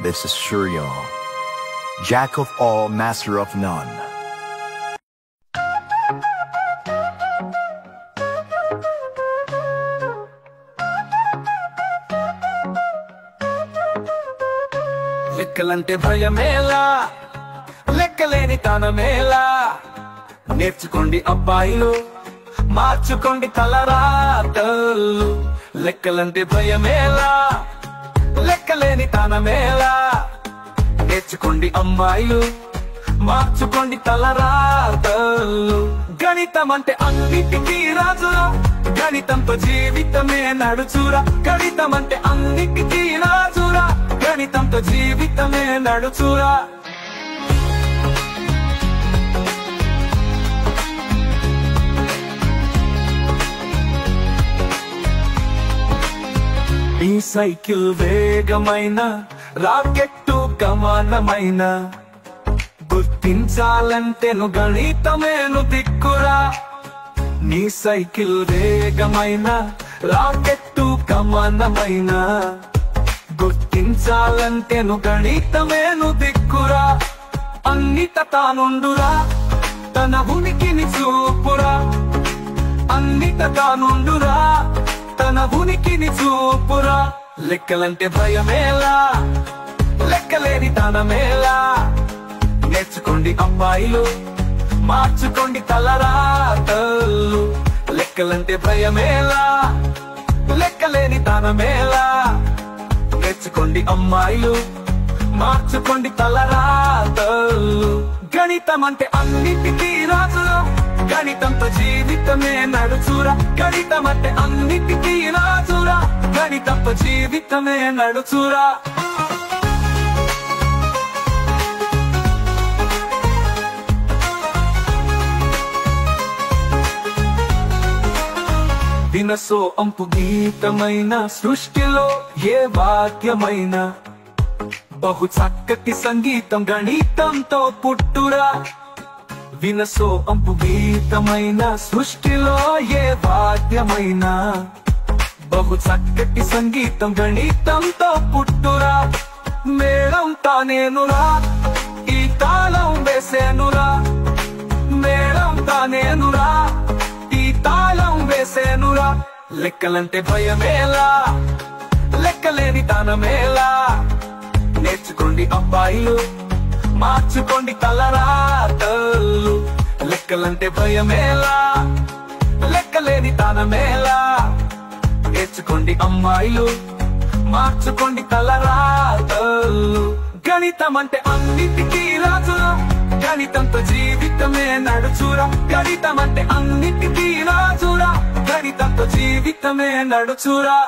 This is Suryo, Jack of all, master of none. లెక్కలంటే భయమేలా, లెక్కలేని తనమేలా. నేర్చుకోండి అబ్బాయిలు, మార్చుకోండి తలరాతలు. లెక్కలంటే భయమేలా, లెక్కలేని తనమేలా. నేర్చుకోండి అమ్మాయిలు, మార్చుకోండి తలరాతలు. గణితం అంటే అన్నిటికీ రాజురా, గణితంతో జీవితమే నడుచురా. గణితం అంటే అన్నిటికీ రాజురా, గణితంతో జీవితమే నడుచురా. ఈ సైకిల్ వేగమైన, రాకెట్టు గమనమైన. గుర్తించాలంటేను గణితమేను దిక్కురా. నీ సైకిల్ వేగమైన, రాకెట్టు గమనమైన. గుర్తించాలంటేను గణితమేను దిక్కురా. అన్నిట తానుండురా, తన ఉనికిని చూపురా. అన్నిట తానుండురా, తన ఉనికిని చూపురా. లెక్కలంటే భయమేలా, లెక్కలేని తనమేలా. నేర్చుకోండి అబ్బాయిలు, మార్చుకోండి తలరాతలు. లెక్కలంటే భయమేలా, లెక్కలేని తనమేలా. నేర్చుకోండి అమ్మాయిలు, మార్చుకోండి తలరాతలు. గణితం అంటే అన్నిటికీ రాజురా, గణితంతో జీవితమే నడుచురా. గణితం అంటే అన్నిటికీ రాజురా, గణితంతో జీవితమే నడుచురా. వినసో అంపు గీతమైన, సృష్టిలో ఏ వాక్యమైన. బహు చక్కటి సంగీతం గణితంతో పుట్టురా. వినసో అంపు గీతమైన, సృష్టిలో ఏ వాద్యమైన. బహు చక్కటి సంగీతం గణితంతో పుట్టురా. మేళం తానేనురా, ఈ తాళం వేసేనురా. మేళం తానేనురా, ఈ తాళం వేసేనురా. లెక్కలంటే భయమేలా, లెక్కలేని తనమేలా. నేర్చుకోండి అబ్బాయిలు, మార్చుకోండి తలరాతలు. లెక్కలంటే భయమేలా, లెక్కలేని తనమేలా. నేర్చుకోండి అమ్మాయిలు, మార్చుకోండి తలరాతలు. గణితం అంటే అన్నిటికీ రాజురా, గణితంతో జీవితమే నడుచురా. గణితం అంటే అన్నిటికీ రాజురా, గణితంతో జీవితమే నడుచురా.